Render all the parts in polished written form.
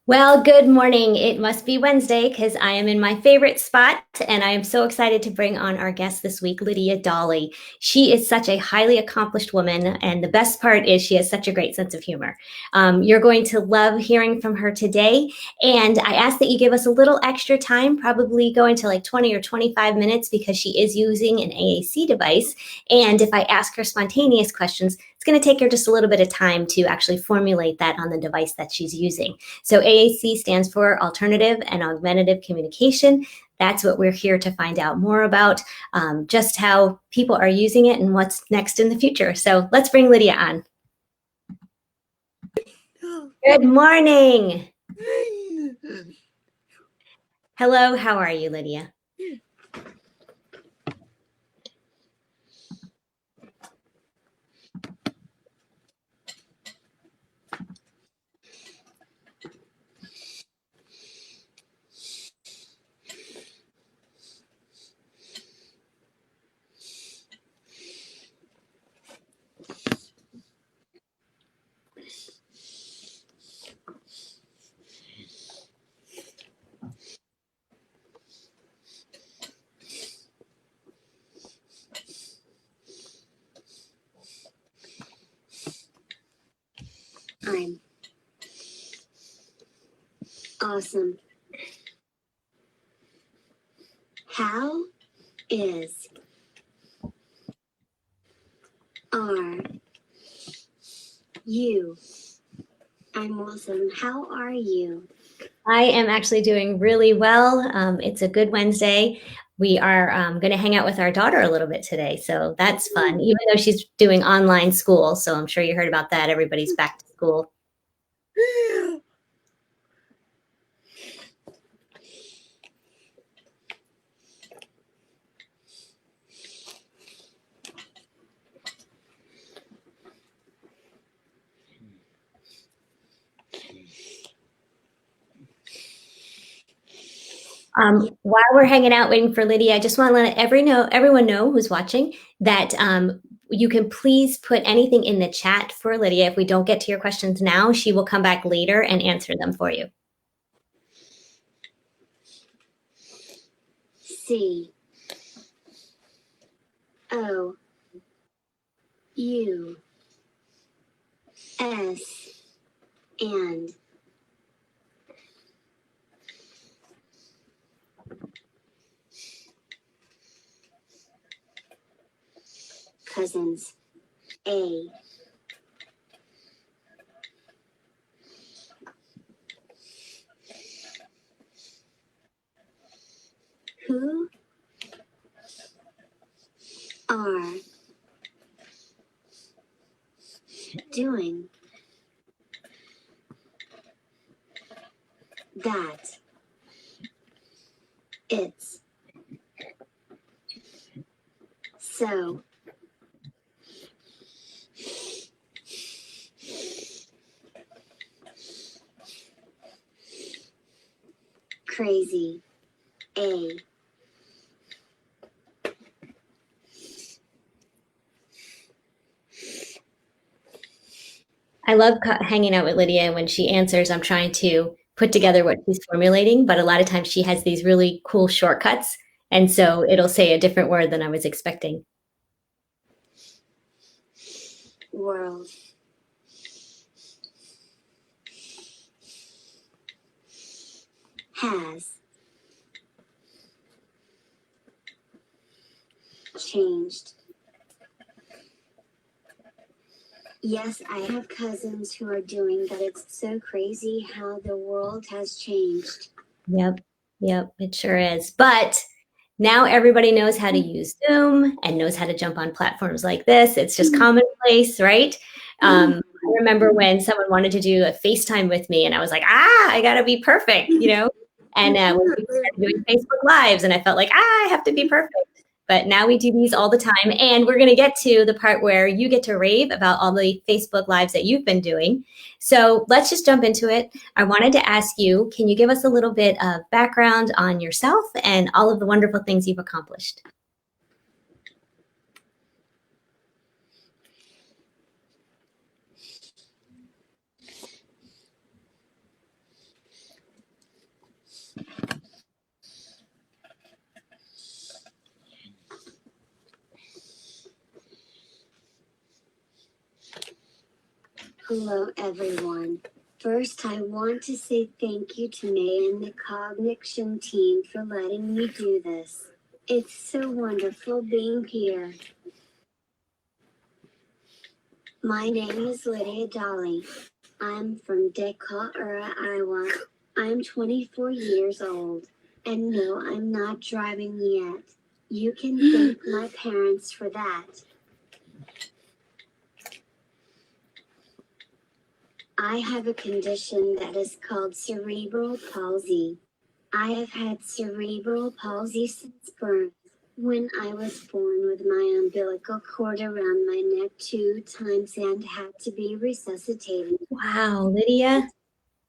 Well, good morning. It must be Wednesday because I am in my favorite spot, and I am so excited to bring on our guest this week, Lydia Dawley. She is such a highly accomplished woman, and the best part is she has such a great sense of humor. You're going to love hearing from her today, and I ask that you give us a little extra time, probably go into like 20 or 25 minutes because she is using an AAC device. And if I ask her spontaneous questions, it's going to take her just a little bit of time to actually formulate that on the device that she's using. So AAC stands for Alternative and Augmentative Communication. That's what we're here to find out more about, just how people are using it and what's next in the future. So let's bring Lydia on. Good morning. Hello, how are you, Lydia? I'm awesome. How is are you? I'm awesome. How are you? I am actually doing really well. It's a good Wednesday. We are going to hang out with our daughter a little bit today, so that's fun, even though she's doing online school. So I'm sure you heard about that. Everybody's back to school. While we're hanging out waiting for Lydia, I just want to let everyone know who's watching that you can please put anything in the chat for Lydia. If we don't get to your questions now, she will come back later and answer them for you. C O U S and cousins. A who are doing that. It's so crazy. A I love hanging out with Lydia. When she answers, I'm trying to put together what she's formulating, but a lot of times she has these really cool shortcuts. And so it'll say a different word than I was expecting. world has changed. Yes, I have cousins who are doing that. It's so crazy how the world has changed. Yep, it sure is. But now everybody knows how to use Zoom and knows how to jump on platforms like this. It's just commonplace, right? I remember when someone wanted to do a FaceTime with me, and I was like, I got to be perfect, you know? And when we started doing Facebook Lives, and I felt like, I have to be perfect. But now we do these all the time. And we're going to get to the part where you get to rave about all the Facebook Lives that you've been doing. So let's just jump into it. I wanted to ask you, can you give us a little bit of background on yourself and all of the wonderful things you've accomplished? Hello everyone. First, I want to say thank you to May and the Cognition team for letting me do this. It's so wonderful being here. My name is Lydia Dawley. I'm from Decatur, Iowa. I'm 24 years old. And no, I'm not driving yet. You can thank my parents for that. I have a condition that is called cerebral palsy. I have had cerebral palsy since birth. When I was born with my umbilical cord around my neck 2 times and had to be resuscitated. Wow, Lydia.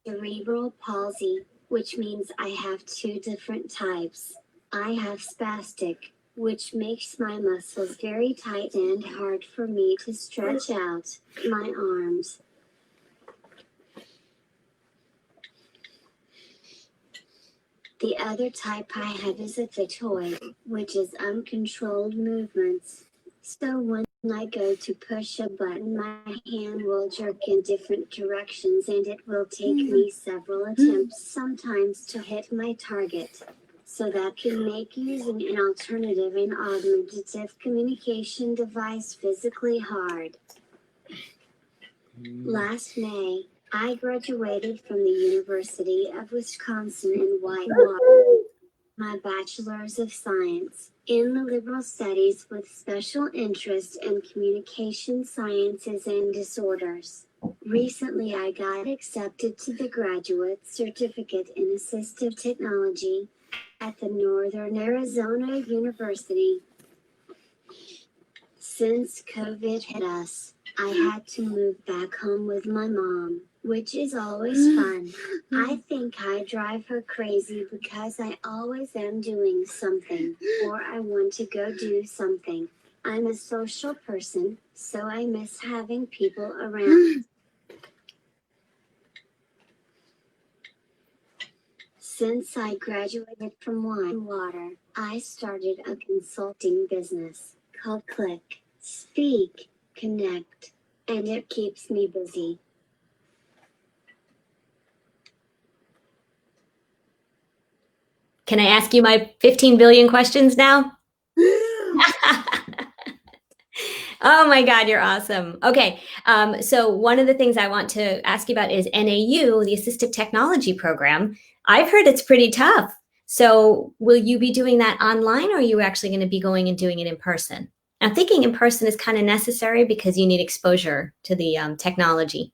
Cerebral palsy, which means I have 2 different types. I have spastic, which makes my muscles very tight and hard for me to stretch out my arms. The other type I have is a phytoid, which is uncontrolled movements. So when I go to push a button, my hand will jerk in different directions and it will take me several attempts sometimes to hit my target. So that can make using an alternative and augmentative communication device physically hard. Last May, I graduated from the University of Wisconsin in Whitewater, my Bachelor's of Science in the Liberal Studies with special interest in communication sciences and disorders. Recently, I got accepted to the Graduate Certificate in Assistive Technology at the Northern Arizona University. Since COVID hit us, I had to move back home with my mom, which is always fun. I think I drive her crazy because I always am doing something, or I want to go do something. I'm a social person, so I miss having people around. Since I graduated from Whitewater, I started a consulting business called Click, Speak, Connect, and it keeps me busy. Can I ask you my 15 billion questions now? Oh my God, you're awesome. Okay, so one of the things I want to ask you about is NAU, the Assistive Technology Program. I've heard it's pretty tough. So will you be doing that online, or are you actually going to be going and doing it in person? I'm thinking in person is kind of necessary because you need exposure to the technology.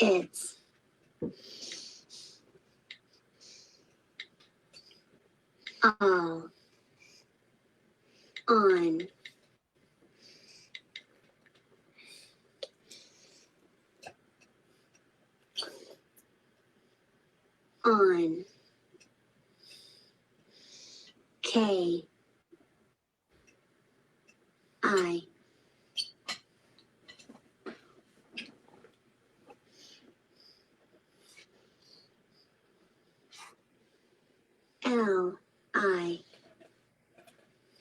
It's all on. On. K. I. L. I.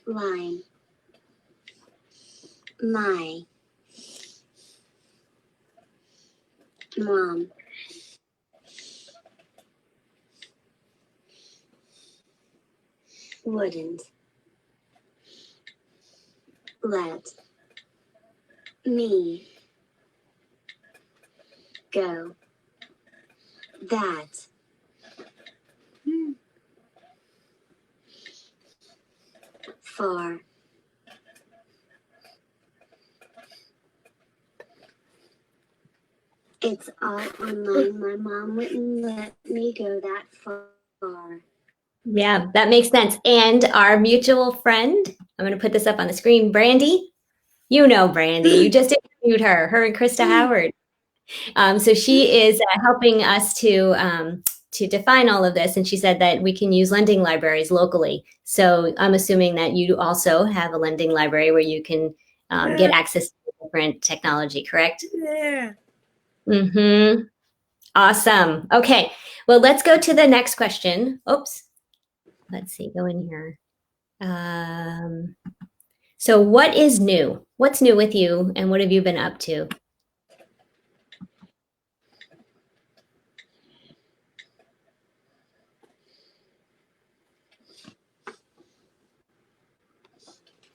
Line. My. Mom. Wouldn't. Let. Me. Go. That. Far. It's all online. My mom wouldn't let me go that far. Yeah, that makes sense. And our mutual friend, I'm going to put this up on the screen, Brandy. You know Brandy. You just interviewed her and Krista Howard. So she is helping us to define all of this, and she said that we can use lending libraries locally. So I'm assuming that you also have a lending library where you can get access to different technology, correct? Yeah. Mm-hmm. Awesome. Okay. Well, let's go to the next question. Oops. Let's see. Go in here. So what is new? What's new with you, and what have you been up to?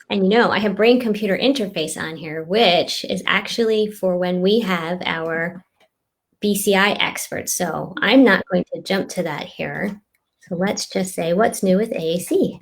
And I have brain computer interface on here, which is actually for when we have our BCI experts. So I'm not going to jump to that here. So let's just say what's new with AAC.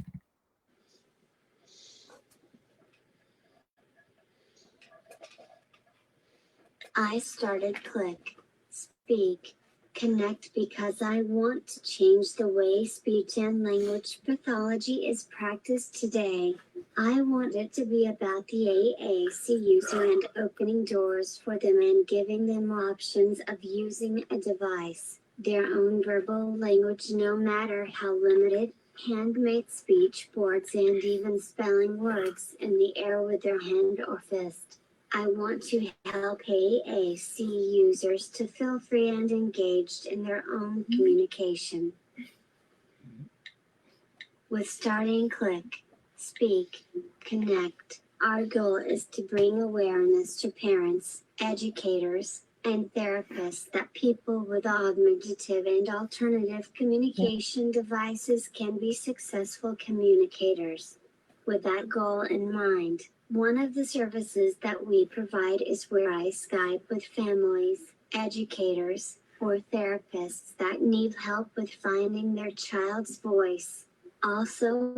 I started Click, Speak, Connect because I want to change the way speech and language pathology is practiced today. I want it to be about the AAC user and opening doors for them and giving them options of using a device, their own verbal language, no matter how limited, handmade speech boards, and even spelling words in the air with their hand or fist. I want to help AAC users to feel free and engaged in their own communication. With starting Click, Speak, Connect, our goal is to bring awareness to parents, educators, and therapists that people with augmentative and alternative communication devices can be successful communicators. With that goal in mind, one of the services that we provide is where I Skype with families, educators, or therapists that need help with finding their child's voice. Also,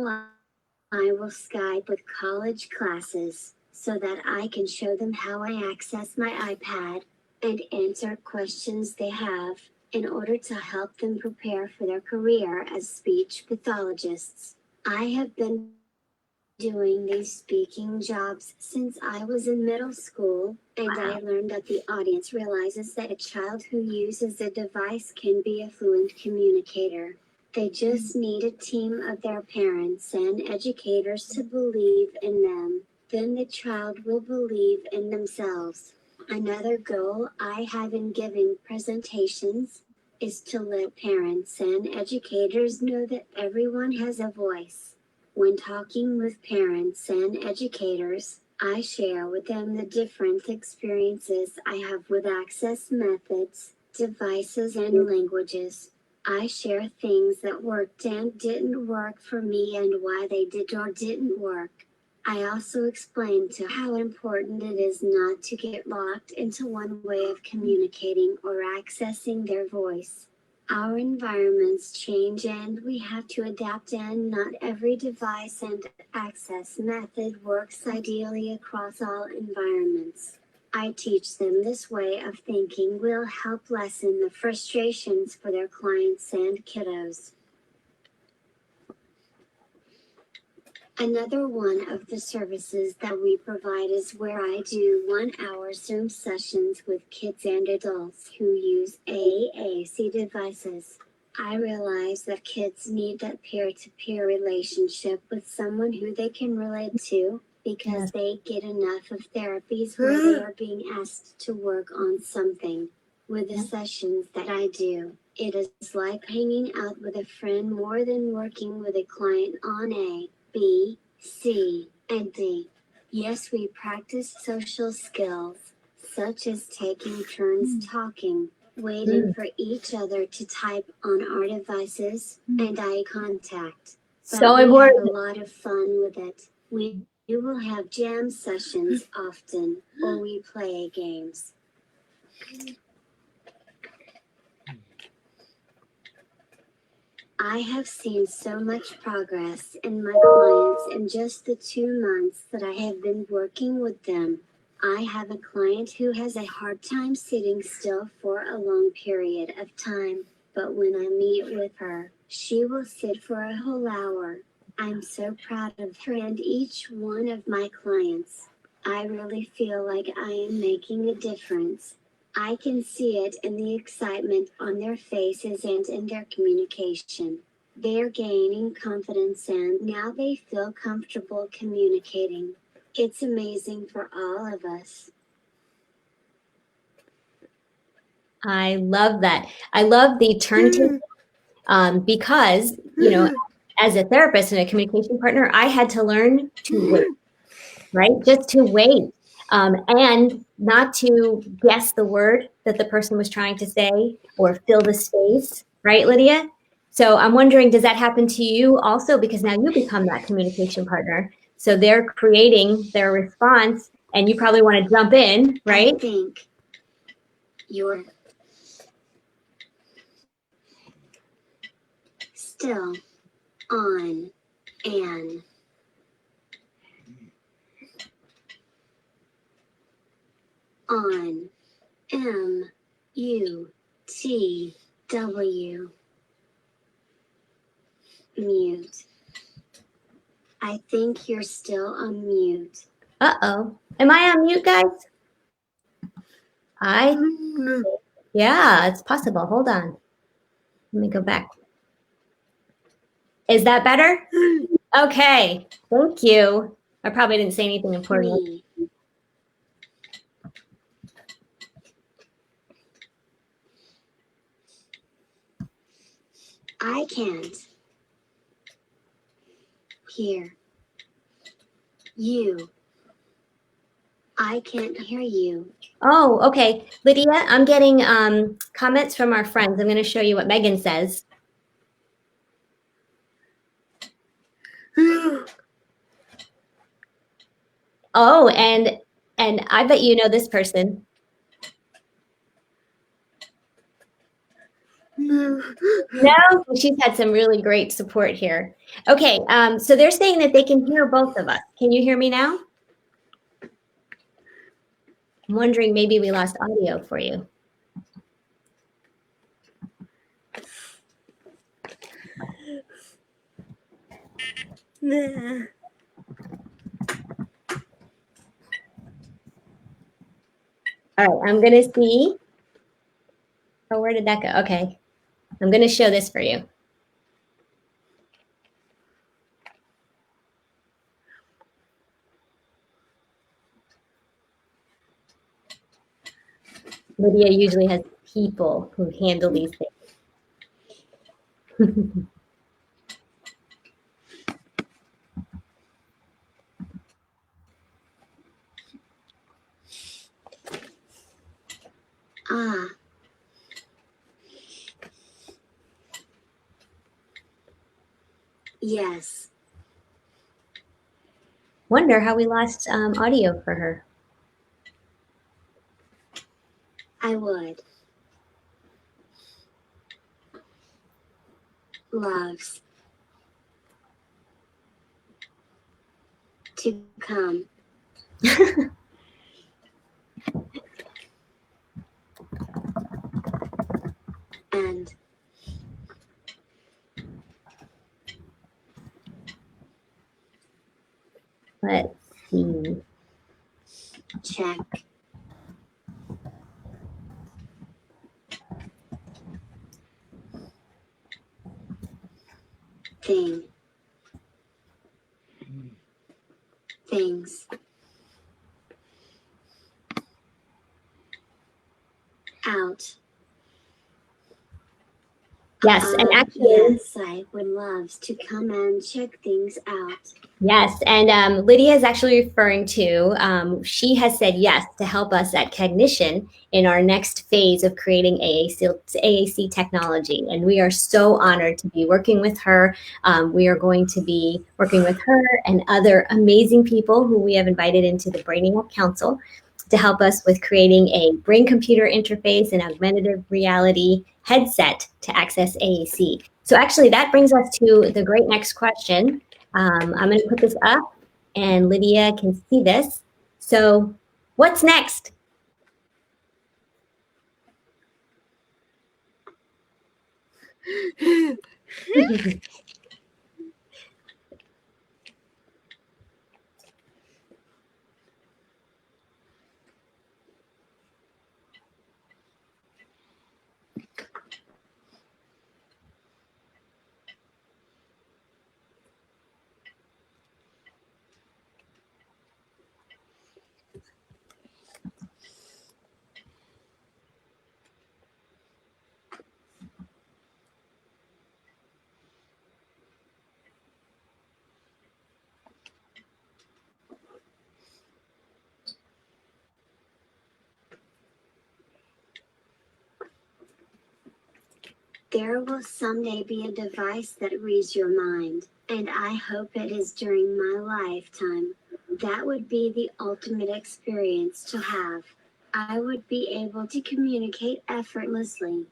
I will Skype with college classes so that I can show them how I access my iPad and answer questions they have in order to help them prepare for their career as speech pathologists. I have been doing these speaking jobs since I was in middle school, and I learned that the audience realizes that a child who uses a device can be a fluent communicator. They just need a team of their parents and educators to believe in them. Then the child will believe in themselves. Another goal I have in giving presentations is to let parents and educators know that everyone has a voice. When talking with parents and educators, I share with them the different experiences I have with access methods, devices, and languages. I share things that worked and didn't work for me and why they did or didn't work. I also explain to how important it is not to get locked into one way of communicating or accessing their voice. Our environments change and we have to adapt, and not every device and access method works ideally across all environments. I teach them this way of thinking will help lessen the frustrations for their clients and kiddos. Another one of the services that we provide is where I do 1-hour Zoom sessions with kids and adults who use AAC devices. I realize that kids need that peer-to-peer relationship with someone who they can relate to because they get enough of therapies where they are being asked to work on something. With the sessions that I do, it is like hanging out with a friend more than working with a client on A, B, C, and D. Yes, we practice social skills, such as taking turns talking, waiting for each other to type on our devices, and eye contact. But So we have important. a lot of fun with it. We will have jam sessions often, or we play games. I have seen so much progress in my clients in just the 2 months that I have been working with them. I have a client who has a hard time sitting still for a long period of time, but when I meet with her, she will sit for a whole hour. I'm so proud of her and each one of my clients. I really feel like I am making a difference. I can see it in the excitement on their faces and in their communication. They're gaining confidence and now they feel comfortable communicating. It's amazing for all of us. I love that. I love the turntable because, you know, as a therapist and a communication partner, I had to learn to wait, right? Just to wait and not to guess the word that the person was trying to say or fill the space, right, Lydia? So I'm wondering, does that happen to you also? Because now you become that communication partner. So they're creating their response and you probably want to jump in, right? I think you're still on an on MUTW mute. I think you're still on mute. Uh-oh. Am I on mute, guys? Yeah, it's possible. Hold on. Let me go back. Is that better? Okay. Thank you. I probably didn't say anything important. Me. I can't hear you. I can't hear you. Oh, okay. Lydia, I'm getting comments from our friends. I'm going to show you what Megan says. Oh, and I bet you know this person. No, she's had some really great support here. Okay, so they're saying that they can hear both of us. Can you hear me now? I'm wondering maybe we lost audio for you. Nah. All right, I'm gonna see. Oh, where did that go? Okay, I'm gonna show this for you. Lydia usually has people who handle these things. Ah. Yes. Wonder how we lost audio for her. I would. Loves to come. And let's see. Check. Things out. Yes, and actually, yes, I would love to come and check things out. Yes, and Lydia is actually referring to, she has said yes to help us at Cognition in our next phase of creating AAC technology. And we are so honored to be working with her. We are going to be working with her and other amazing people who we have invited into the Brainiac Council to help us with creating a brain-computer interface and augmented reality headset to access AAC. So actually that brings us to the great next question. I'm going to put this up and Lydia can see this. So What's next? There will someday be a device that reads your mind, and I hope it is during my lifetime. That would be the ultimate experience to have. I would be able to communicate effortlessly.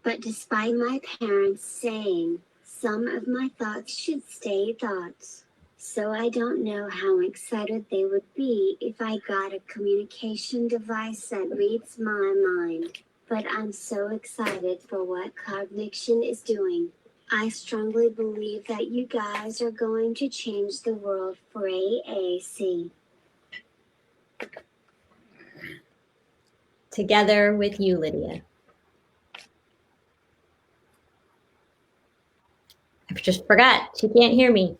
But despite my parents saying some of my thoughts should stay thoughts, so I don't know how excited they would be if I got a communication device that reads my mind. But I'm so excited for what cognition is doing. I strongly believe that you guys are going to change the world for AAC. Together with you, Lydia. I just forgot. She can't hear me.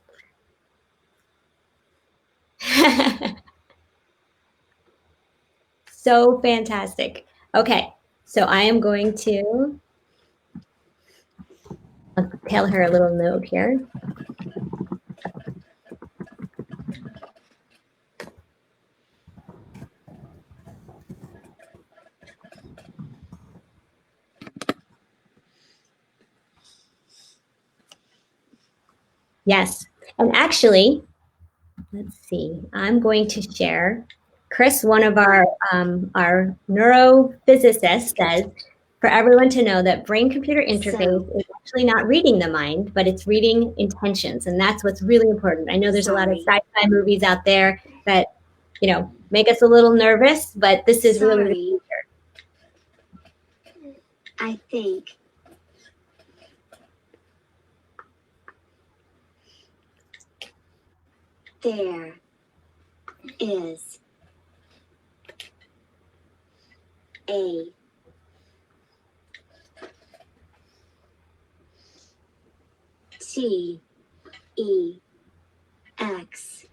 So fantastic. Okay, so I am going to tell her a little note here. Yes, and actually, let's see, I'm going to share. Chris, one of our neurophysicists, says for everyone to know that brain-computer interface is actually not reading the mind, but it's reading intentions, and that's what's really important. I know there's a lot of sci-fi movies out there that, you know, make us a little nervous, but this is really the future. I think there is a T E X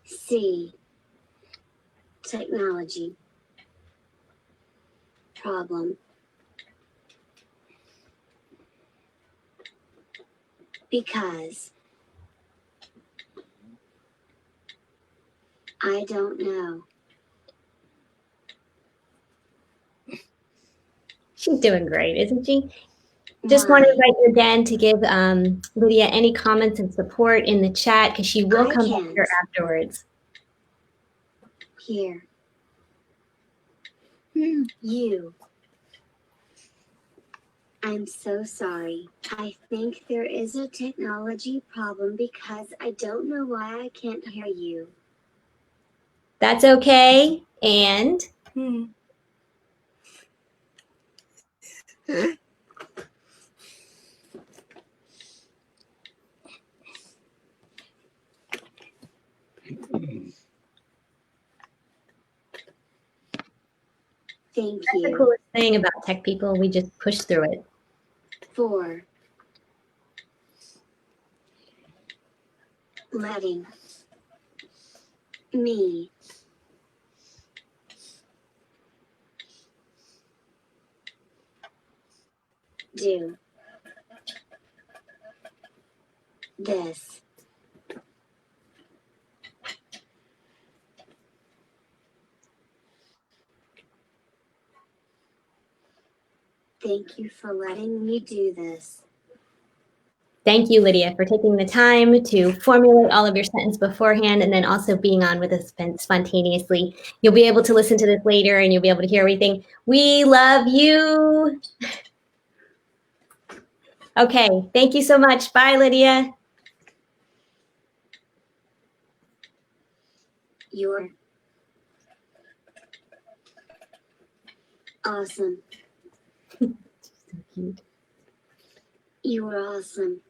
C technology problem because I don't know. She's doing great, isn't she? Just want to invite you again to give Lydia any comments and support in the chat because she will come back here afterwards. Here. You. I'm so sorry. I think there is a technology problem because I don't know why I can't hear you. That's okay. And Thank that's you. the coolest thing about tech people. We just push through it. 4. Letting me do this. Thank you for letting me do this. Thank you, Lydia, for taking the time to formulate all of your sentence beforehand and then also being on with us spontaneously. You'll be able to listen to this later and you'll be able to hear everything. We love you. Okay, thank you so much. Bye, Lydia. You're awesome. So cute. You are awesome.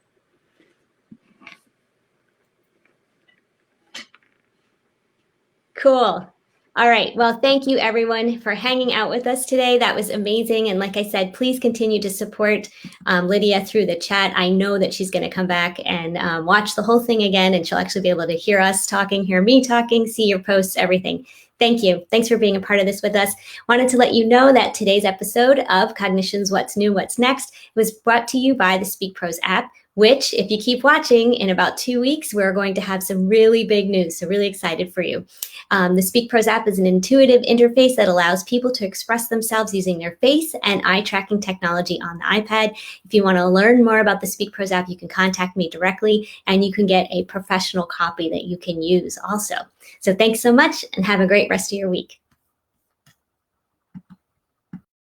Cool. All right. Well, thank you everyone for hanging out with us today. That was amazing. And like I said, please continue to support Lydia through the chat. I know that she's going to come back and watch the whole thing again, and she'll actually be able to hear us talking, hear me talking, see your posts, everything. Thank you. Thanks for being a part of this with us. Wanted to let you know that today's episode of Cognition's What's New, What's Next was brought to you by the Speak Pros app, which, if you keep watching, in about 2 weeks, we're going to have some really big news. So really excited for you. The Speak Pros app is an intuitive interface that allows people to express themselves using their face and eye tracking technology on the iPad. If you want to learn more about the Speak Pros app, you can contact me directly and you can get a professional copy that you can use also. So thanks so much and have a great rest of your week.